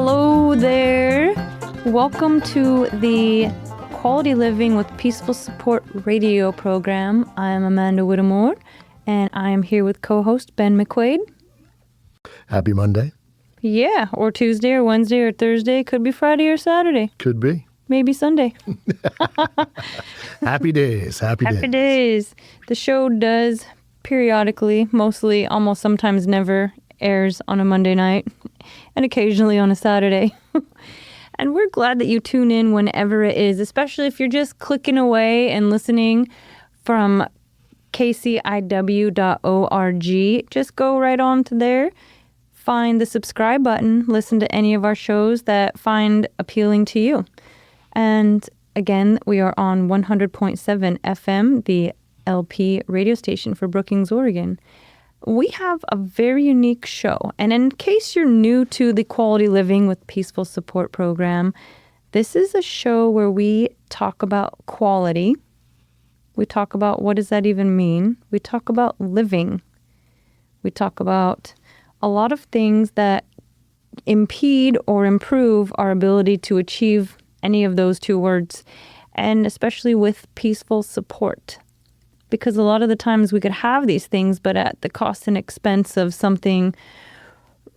Hello there. Welcome to the Quality Living with Peaceful Support radio program. I am Amanda Whittemore, and I am here with co-host Ben McQuaid. Happy Monday. Yeah, or Tuesday or Wednesday or Thursday. Could be Friday or Saturday. Could be. Maybe Sunday. Happy days. Happy days. The show does periodically, mostly, almost sometimes never airs on a Monday night and occasionally on a Saturday. And we're glad that you tune in whenever it is, especially if you're just clicking away and listening from kciw.org. Just go right on to there, find the subscribe button, listen to any of our shows that find appealing to you. And again, we are on 100.7 FM, the LP radio station for Brookings, Oregon. We have a very unique show. And in case you're new to the Quality Living with Peaceful Support program, this is a show where we talk about quality. We talk about what does that even mean. We talk about living. We talk about a lot of things that impede or improve our ability to achieve any of those two words, and especially with peaceful support. Because a lot of the times we could have these things, but at the cost and expense of something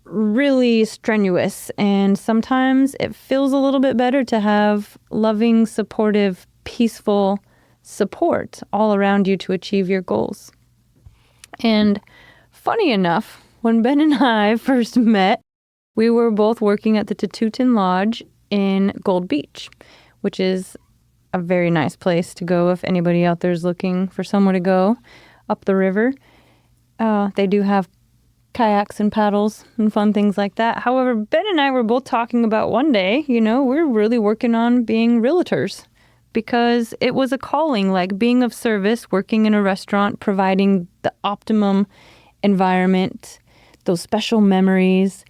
really strenuous. And sometimes it feels a little bit better to have loving, supportive, peaceful support all around you to achieve your goals. And funny enough, when Ben and I first met, we were both working at the Tututin Lodge in Gold Beach, which is a very nice place to go if anybody out there is looking for somewhere to go up the river. They do have kayaks and paddles and fun things like that. However, Ben and I were both talking about one day, we're really working on being realtors because it was a calling, like being of service, working in a restaurant, providing the optimum environment, those special memories,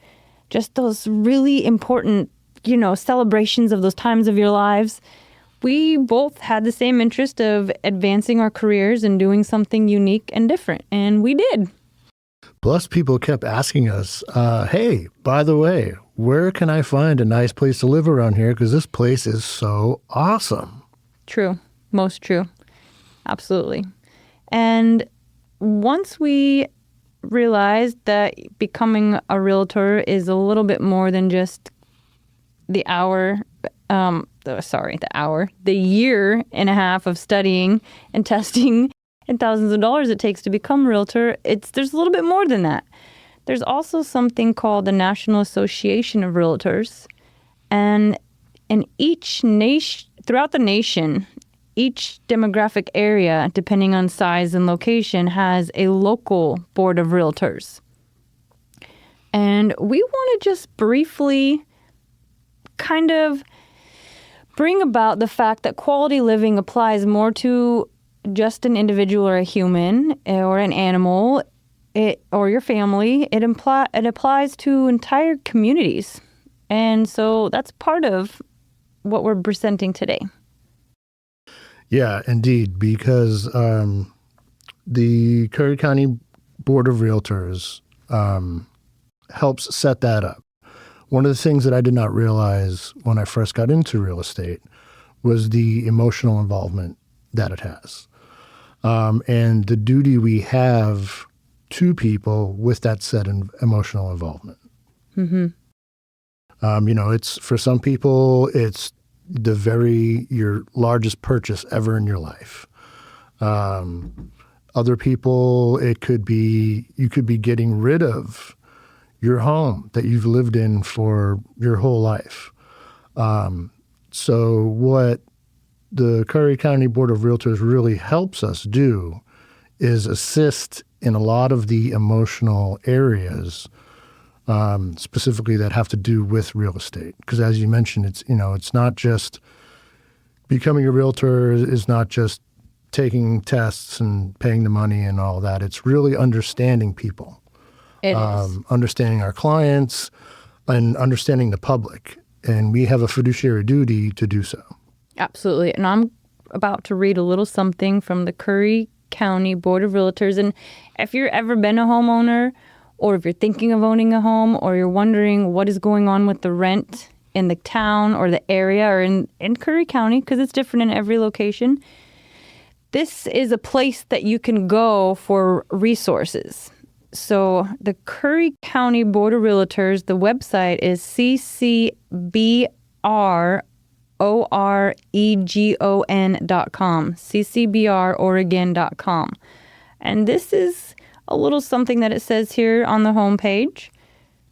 just those really important, celebrations of those times of your lives. We both had the same interest of advancing our careers and doing something unique and different, and we did. Plus, people kept asking us, hey, by the way, where can I find a nice place to live around here? Because this place is so awesome. True. Most true. Absolutely. And once we realized that becoming a realtor is a little bit more than just the year and a half of studying and testing and thousands of dollars it takes to become a realtor, there's a little bit more than that. There's also something called the National Association of Realtors. And in each nation, throughout the nation, each demographic area, depending on size and location, has a local board of realtors. And we want to just briefly kind of bring about the fact that quality living applies more to just an individual or a human or an animal or your family. It applies to entire communities. And so that's part of what we're presenting today. Yeah, indeed, because the Curry County Board of Realtors helps set that up. One of the things that I did not realize when I first got into real estate was the emotional involvement that it has. And the duty we have to people with that said emotional involvement. Mm-hmm. It's for some people, it's your largest purchase ever in your life. Other people, you could be getting rid of your home that you've lived in for your whole life. So what the Curry County Board of Realtors really helps us do is assist in a lot of the emotional areas, specifically that have to do with real estate. Because as you mentioned, it's not just becoming a realtor is not just taking tests and paying the money and all that. It's really understanding people. It is. Understanding our clients and understanding the public. And we have a fiduciary duty to do so. Absolutely. And I'm about to read a little something from the Curry County Board of Realtors. And if you've ever been a homeowner or if you're thinking of owning a home, or you're wondering what is going on with the rent in the town or the area or in Curry County, because it's different in every location, this is a place that you can go for resources. So the Curry County Board of Realtors, the website is ccbroregon.com, ccbroregon.com. And this is a little something that it says here on the homepage.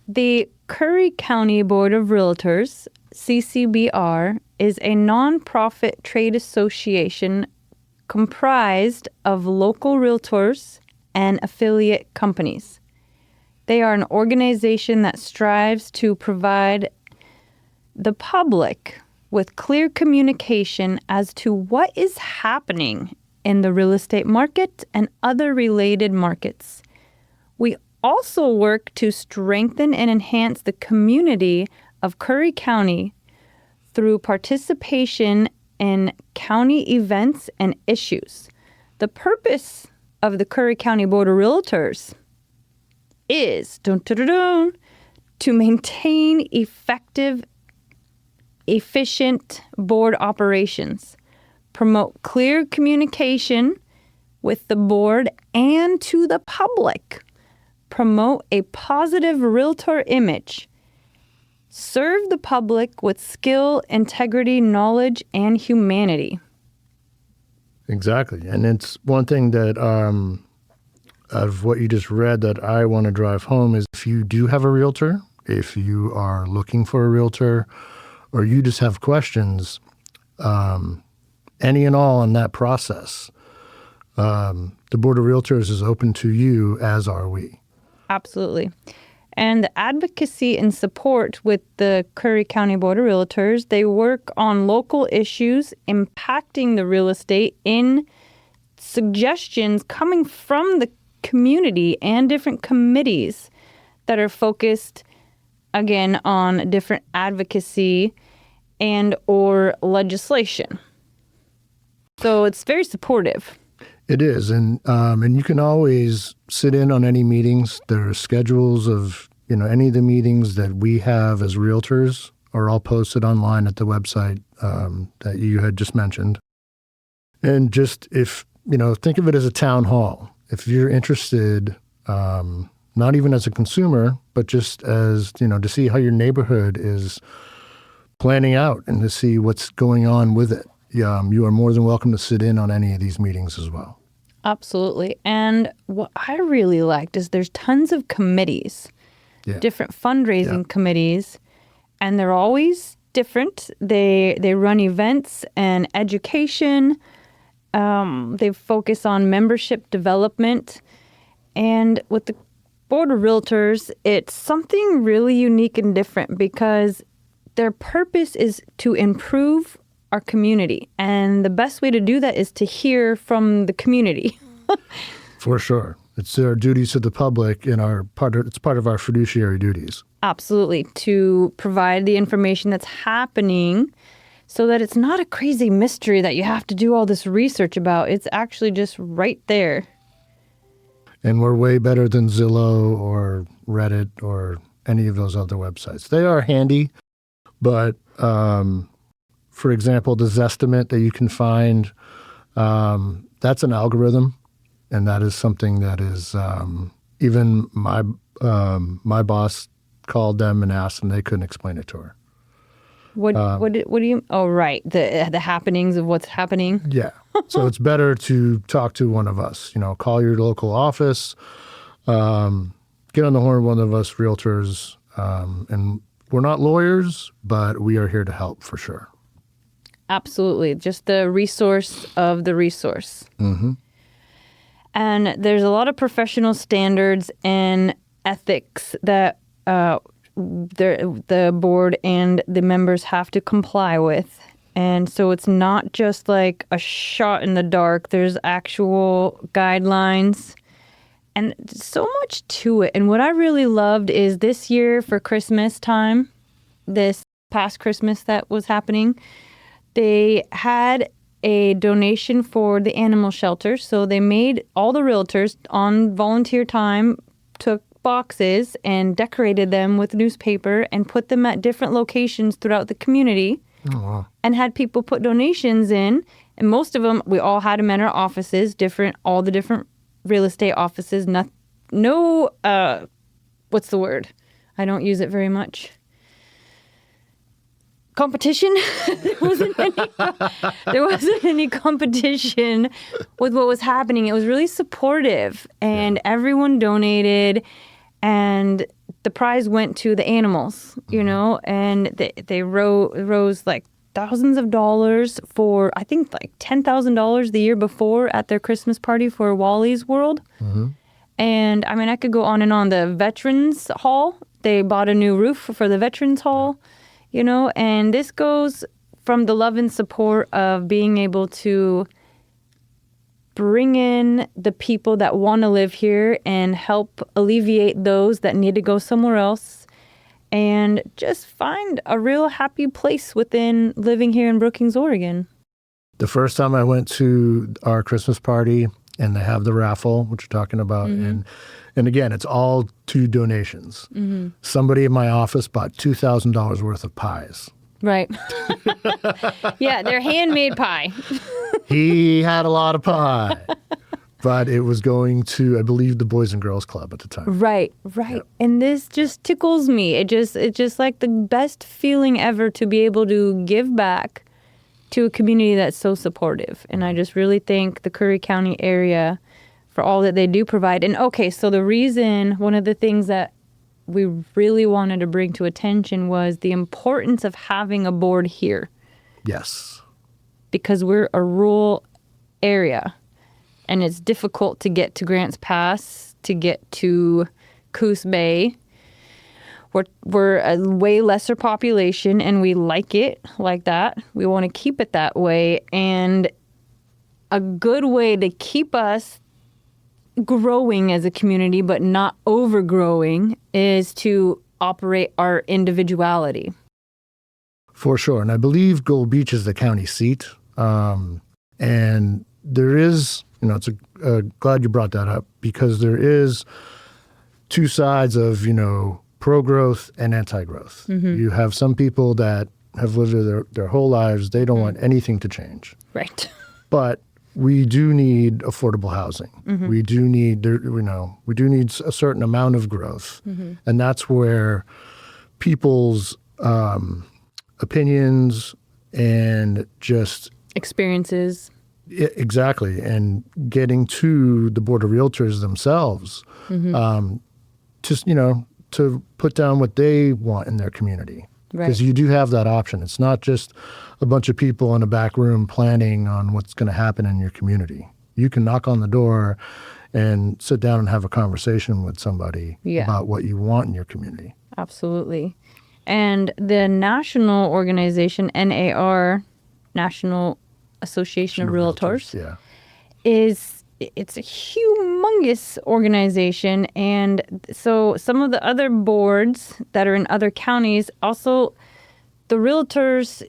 The Curry County Board of Realtors, CCBR, is a nonprofit trade association comprised of local realtors and affiliate companies. They are an organization that strives to provide the public with clear communication as to what is happening in the real estate market and other related markets. We also work to strengthen and enhance the community of Curry County through participation in county events and issues. The purpose of the Curry County Board of Realtors is to maintain effective, efficient board operations, promote clear communication with the board and to the public, promote a positive realtor image, serve the public with skill, integrity, knowledge, and humanity. Exactly. And it's one thing that of what you just read that I want to drive home is if you do have a realtor, if you are looking for a realtor, or you just have questions, any and all in that process, the Board of Realtors is open to you, as are we. Absolutely. And the advocacy and support with the Curry County Board of Realtors, they work on local issues impacting the real estate in suggestions coming from the community and different committees that are focused, again, on different advocacy and or legislation. So it's very supportive. It is, and you can always sit in on any meetings. There are schedules of any of the meetings that we have as realtors are all posted online at the website that you had just mentioned. And just if think of it as a town hall. If you're interested, not even as a consumer, but just as to see how your neighborhood is planning out and to see what's going on with it, you are more than welcome to sit in on any of these meetings as well. Absolutely. And what I really liked is there's tons of committees, different fundraising committees, and they're always different. They run events and education. They focus on membership development. And with the Board of Realtors, it's something really unique and different because their purpose is to improve our community. And the best way to do that is to hear from the community. For sure. It's our duties to the public and it's part of our fiduciary duties. Absolutely. To provide the information that's happening so that it's not a crazy mystery that you have to do all this research about. It's actually just right there. And we're way better than Zillow or Reddit or any of those other websites. They are handy, but for example, the Zestimate that you can find, that's an algorithm, and that is something that is even my boss called them and asked, and they couldn't explain it to her. What do you? Oh, right, the happenings of what's happening. Yeah, so it's better to talk to one of us. Call your local office, get on the horn of one of us realtors, and we're not lawyers, but we are here to help for sure. Absolutely. Just the resource of the resource. Mm-hmm. And there's a lot of professional standards and ethics that the board and the members have to comply with. And so it's not just like a shot in the dark. There's actual guidelines and so much to it. And what I really loved is this year for Christmas time, this past Christmas that was happening, they had a donation for the animal shelter. So they made all the realtors on volunteer time, took boxes and decorated them with newspaper and put them at different locations throughout the community. Oh, wow. And had people put donations in. And most of them, we all had them in our offices, all the different real estate offices. No, what's the word? I don't use it very much. Competition. There wasn't any competition with what was happening. It was really supportive, and everyone donated, and the prize went to the animals, and they rose like thousands of dollars for, I think, like $10,000 the year before at their Christmas party for Wally's World. Mm-hmm. And I mean, I could go on and on. The Veterans Hall, they bought a new roof for the Veterans Hall, and this goes from the love and support of being able to bring in the people that want to live here and help alleviate those that need to go somewhere else, and just find a real happy place within living here in Brookings, Oregon. The first time I went to our Christmas party, and they have the raffle, which you're talking about, and again, it's all to donations. Mm-hmm. Somebody in my office bought $2,000 worth of pies. Right. Yeah, they're handmade pie. He had a lot of pie. But it was going to, I believe, the Boys and Girls Club at the time. Right. Yep. And this just tickles me. It's just like the best feeling ever to be able to give back to a community that's so supportive. And I just really thank the Curry County area for all that they do provide. And okay, so one of the things that we really wanted to bring to attention was the importance of having a board here. Yes. Because we're a rural area. And it's difficult to get to Grants Pass, to get to Coos Bay. We're a way lesser population, and we like it like that. We want to keep it that way. And a good way to keep us growing as a community, but not overgrowing, is to operate our individuality. For sure. And I believe Gold Beach is the county seat. And there is... it's glad you brought that up, because there is two sides of, pro-growth and anti-growth. Mm-hmm. You have some people that have lived their whole lives. They don't want anything to change. Right. But we do need affordable housing. Mm-hmm. We do need a certain amount of growth. Mm-hmm. And that's where people's opinions and just experiences. Exactly. And getting to the Board of Realtors themselves, just, to put down what they want in their community. Because you do have that option. It's not just a bunch of people in a back room planning on what's going to happen in your community. You can knock on the door and sit down and have a conversation with somebody about what you want in your community. Absolutely. And the national organization, NAR, National Association of Realtors, it's a humongous organization. And so some of the other boards that are in other counties, also the realtors,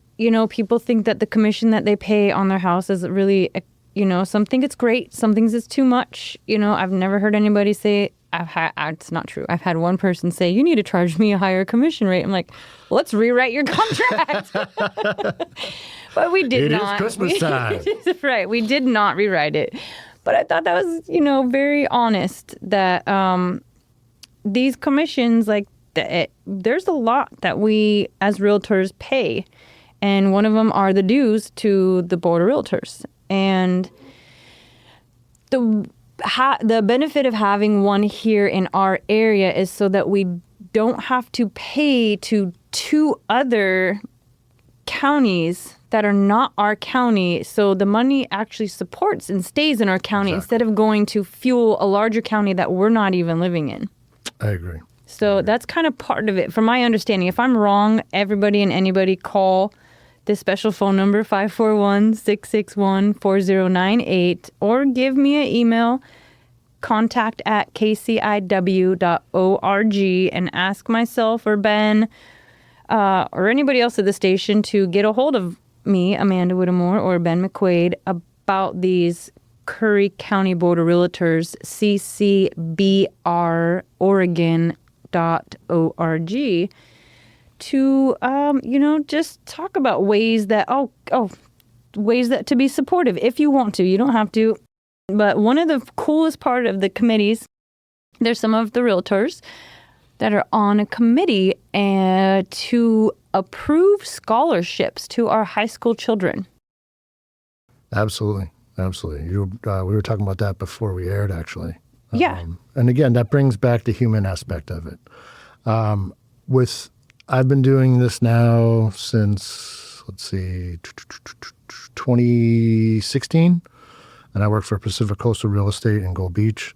people think that the commission that they pay on their house is really, some think it's great, some things it's too much. I've never heard anybody say, it's not true. I've had one person say, you need to charge me a higher commission rate. I'm like, let's rewrite your contract. But we did not. It is Christmas time. Right. We did not rewrite it. But I thought that was, very honest that these commissions, there's a lot that we as realtors pay. And one of them are the dues to the Board of Realtors. And the benefit of having one here in our area is so that we don't have to pay to two other counties that are not our county. So the money actually supports and stays in our county instead of going to fuel a larger county that we're not even living in. I agree. So that's kind of part of it. From my understanding, if I'm wrong, everybody and anybody call this special phone number, 541-661-4098, or give me an email, contact@kciw.org, and ask myself or Ben or anybody else at the station to get a hold of me, Amanda Whittemore, or Ben McQuaid, about these Curry County Board of Realtors, ccbroregon.org, to, just talk about ways that, ways that to be supportive if you want to. You don't have to. But one of the coolest part of the committees, there's some of the realtors that are on a committee to approve scholarships to our high school children. Absolutely. Absolutely. We were talking about that before we aired, actually. Yeah. And again, that brings back the human aspect of it. I've been doing this now since, 2016. And I work for Pacific Coastal Real Estate in Gold Beach.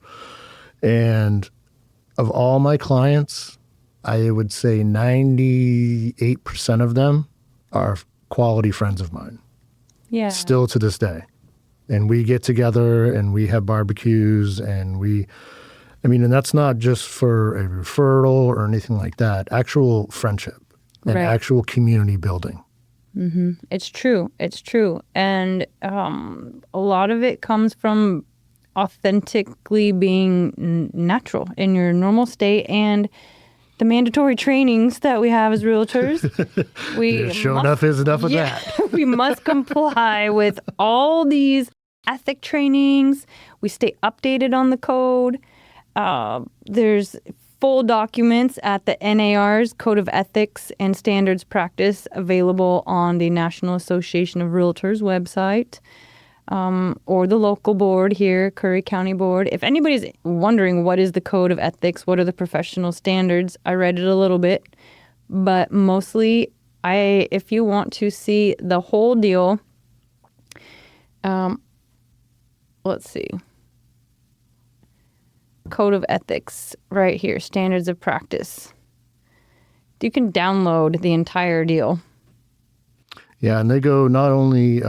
And of all my clients, I would say 98% of them are quality friends of mine. Yeah. Still to this day. And we get together and we have barbecues and and that's not just for a referral or anything like that. Actual friendship and actual community building. Mm-hmm. It's true. It's true. And a lot of it comes from authentically being natural in your normal state, and the mandatory trainings that we have as realtors. Enough is enough of that. We must comply with all these ethic trainings. We stay updated on the code. There's full documents at the NAR's Code of Ethics and Standards Practice available on the National Association of Realtors website, or the local board here, Curry County Board. If anybody's wondering what is the Code of Ethics, what are the professional standards, I read it a little bit, but mostly if you want to see the whole deal, let's see. Code of Ethics right here, Standards of Practice. You can download the entire deal. Yeah, and they go not only...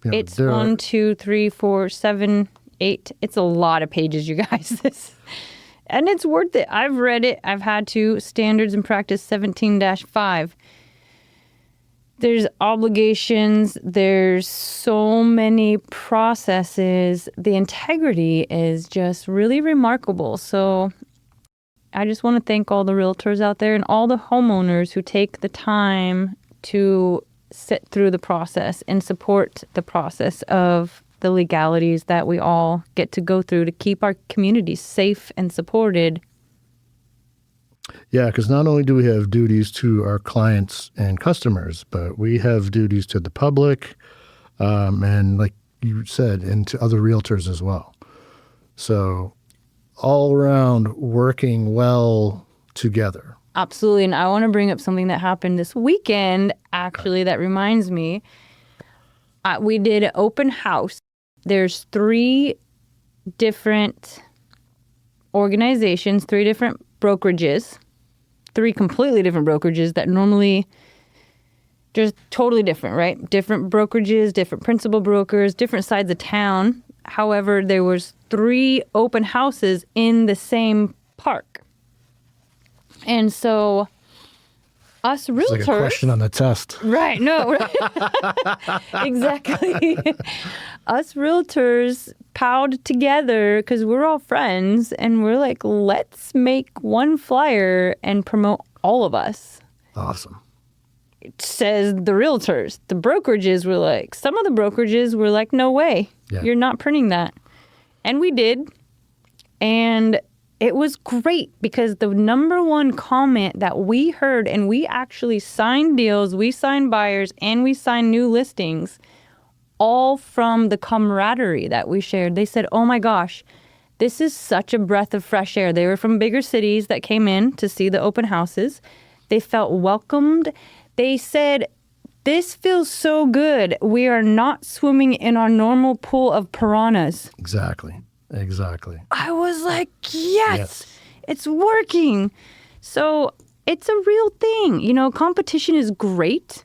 it's 1, 2, 3, 4, 7, 8. It's a lot of pages, you guys. And it's worth it. I've read it. I've had to. Standards and Practice 17-5. There's obligations. There's so many processes. The integrity is just really remarkable. So I just want to thank all the realtors out there and all the homeowners who take the time to sit through the process and support the process of the legalities that we all get to go through to keep our communities safe and supported. Yeah, because not only do we have duties to our clients and customers, but we have duties to the public, and like you said, and to other realtors as well. So all around working well together. Absolutely. And I want to bring up something that happened this weekend, actually, that reminds me. We did an open house. There's 3 different organizations, 3 different brokerages, 3 completely different brokerages that normally just totally different, right? Different brokerages, different principal brokers, different sides of town. However, there was 3 open houses in the same park. And so us realtors... It's like a question on the test. Right, no. Exactly. Us realtors powed together because we're all friends, and we're like, let's make one flyer and promote all of us. Awesome. It says the realtors. The brokerages were like, some of the brokerages were like, no way. Yeah. You're not printing that. And we did. And it was great because the number one comment that we heard, and we actually signed deals, we signed buyers, and we signed new listings, all from the camaraderie that we shared. They said, oh my gosh, this is such a breath of fresh air. They were from bigger cities that came in to see the open houses. They felt welcomed. They said, this feels so good. We are not swimming in our normal pool of piranhas. Exactly. I was like, yes, it's working. So it's a real thing. You know, competition is great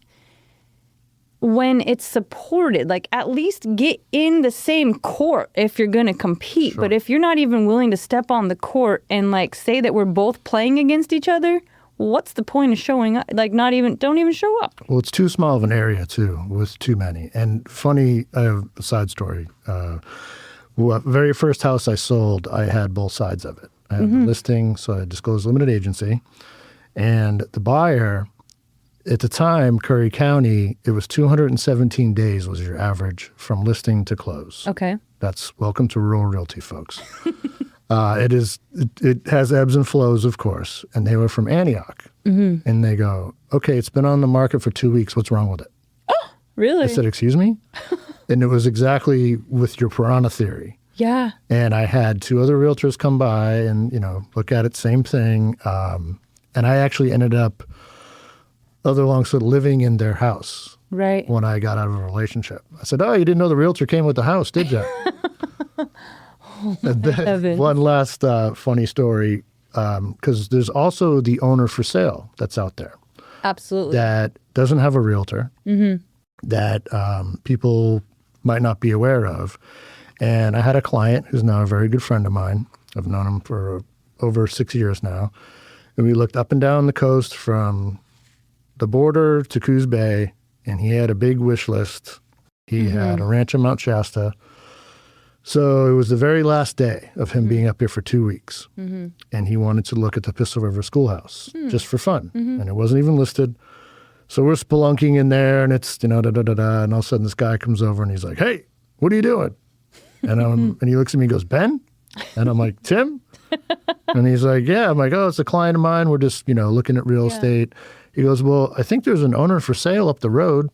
when it's supported. Like, at least get in the same court if you're going to compete. Sure. But if you're not even willing to step on the court and like say that we're both playing against each other, what's the point of showing up? Like, don't even show up. Well, it's too small of an area too, with too many. And funny, I have a side story. Well, very first house I sold, I had both sides of it. I had the listing, so I disclosed limited agency. And the buyer, at the time, Curry County, it was 217 days was your average from listing to close. Okay. That's welcome to rural realty, folks. It has ebbs and flows, of course. And they were from Antioch. And they go, okay, it's been on the market for 2 weeks. What's wrong with it? Really? I said, excuse me? And it was exactly with your piranha theory. Yeah. And I had 2 other realtors come by and, look at it, same thing. And I actually ended up, other long story, living in their house. Right. When I got out of a relationship. I said, oh, you didn't know the realtor came with the house, did you? One last funny story, because there's also the owner for sale that's out there. Absolutely. That doesn't have a realtor, that people might not be aware of. And I had a client who's now a very good friend of mine. I've known him for over 6 years now. And we looked up and down the coast from the border to Coos Bay, and he had a big wish list. He had a ranch in Mount Shasta. So it was the very last day of him being up here for 2 weeks. And he wanted to look at the Pistol River Schoolhouse just for fun. And it wasn't even listed. So we're spelunking in there, and it's, and all of a sudden this guy comes over and he's like, hey, what are you doing? And he looks at me and goes, Ben? And I'm like, Tim? And he's like, yeah. I'm like, oh, it's a client of mine. We're just, looking at real estate. He goes, well, I think there's an owner for sale up the road.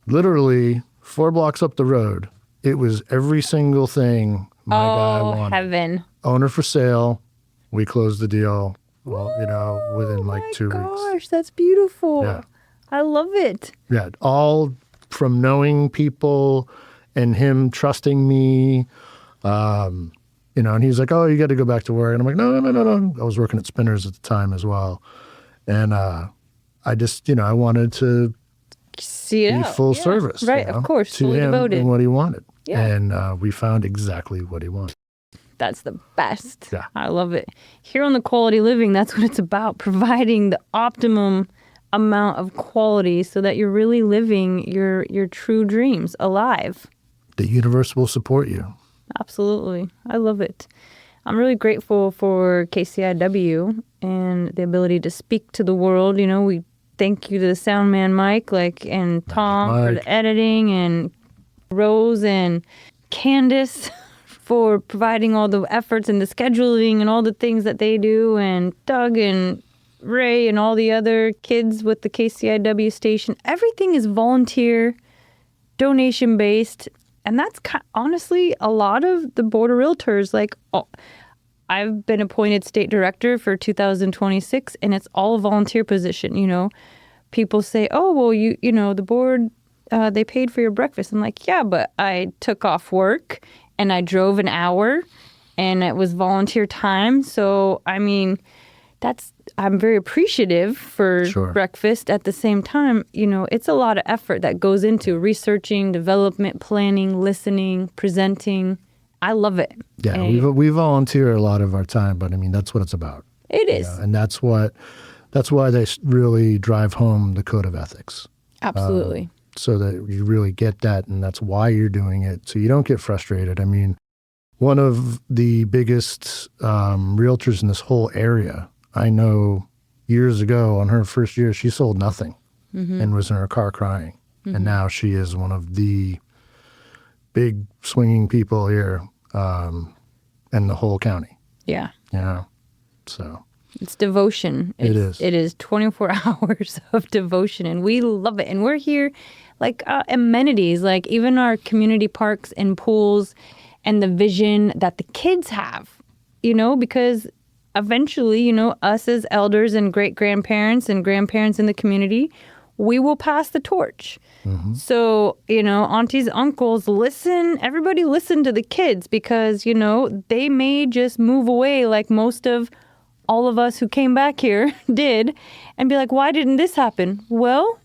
Literally 4 blocks up the road. It was every single thing my guy wanted. Oh, heaven. Owner for sale. We closed the deal, within like 2 weeks. Oh, gosh, that's beautiful. Yeah. I love it. Yeah, all from knowing people and him trusting me. And he's like, oh, you got to go back to work. And I'm like, no. I was working at Spinners at the time as well. And I just, I wanted to see it be full service. Right, of course. To him devoted. And what he wanted. Yeah. And we found exactly what he wanted. That's the best. Yeah. I love it. Here on The Quality Living, that's what it's about, providing the optimum amount of quality so that you're really living your true dreams alive. The universe will support you. Absolutely. I love it. I'm really grateful for KCIW and the ability to speak to the world. We thank you to the sound man, Mike, and Tom for the editing, and Rose and Candace for providing all the efforts and the scheduling and all the things that they do, and Doug and Ray and all the other kids with the KCIW station. Everything is volunteer, donation-based, and that's honestly a lot of the Board of Realtors. I've been appointed state director for 2026, and it's all a volunteer position. People say, oh, well, the board, they paid for your breakfast. I'm like, yeah, but I took off work and I drove an hour and it was volunteer time. So, I'm very appreciative for breakfast. At the same time, it's a lot of effort that goes into researching, development, planning, listening, presenting. I love it. Yeah, we volunteer a lot of our time, but that's what it's about. It is. And that's why they really drive home the code of ethics. Absolutely. So that you really get that, and that's why you're doing it, so you don't get frustrated. One of the biggest realtors in this whole area, I know years ago on her first year, she sold nothing and was in her car crying. And now she is one of the big swinging people here in the whole county. Yeah. So. It's devotion. It is. It is 24 hours of devotion, and we love it. And we're here, amenities, even our community parks and pools, and the vision that the kids have, because eventually, us as elders and great-grandparents and grandparents in the community, we will pass the torch. So, aunties, uncles, everybody listen to the kids, because, they may just move away like most of all of us who came back here did, and be like, why didn't this happen? Well.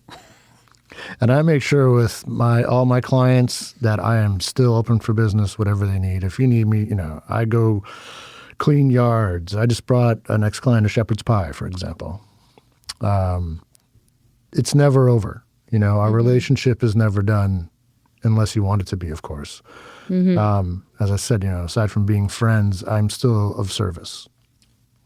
And I make sure with all my clients that I am still open for business, whatever they need. If you need me, I go clean yards. I just brought an ex-client a shepherd's pie, for example. It's never over. Our relationship is never done unless you want it to be, of course. As I said, aside from being friends, I'm still of service.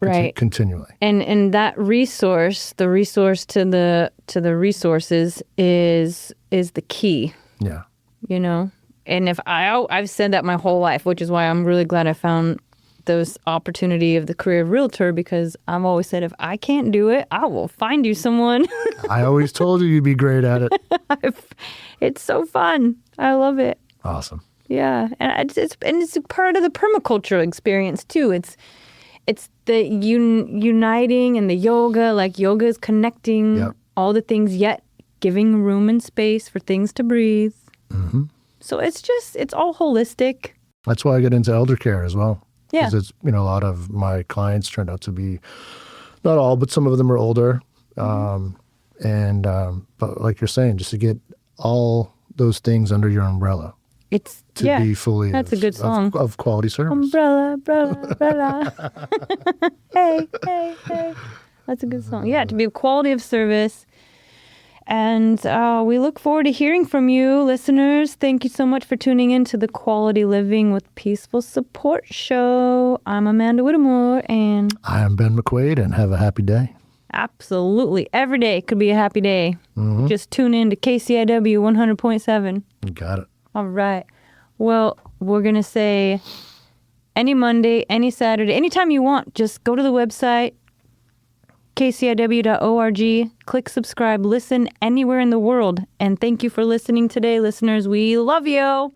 Right. Continually. And that resource, the resource to the resources is the key. Yeah. And if I've said that my whole life, which is why I'm really glad I found those opportunity of the career of realtor, because I've always said, if I can't do it, I will find you someone. I always told you you'd be great at it. It's so fun. I love it. Awesome. Yeah. And it's part of the permaculture experience too. It's the uniting and the yoga, like yoga is connecting all the things, yet giving room and space for things to breathe. Mm-hmm. So it's all holistic. That's why I get into elder care as well. Yeah. Because it's, a lot of my clients turned out to be, not all, but some of them are older. But like you're saying, just to get all those things under your umbrella. Be fully that's a good song. Of quality service. Umbrella. Hey. That's a good song. Yeah, to be of quality of service. And we look forward to hearing from you, listeners. Thank you so much for tuning in to the Quality Living with Peaceful Support show. I'm Amanda Whittemore, and I am Ben McQuaid, and have a happy day. Absolutely. Every day could be a happy day. Mm-hmm. Just tune in to KCIW 100.7. You got it. All right. Well, we're going to say any Monday, any Saturday, anytime you want, just go to the website, kciw.org, click subscribe, listen anywhere in the world. And thank you for listening today, listeners. We love you.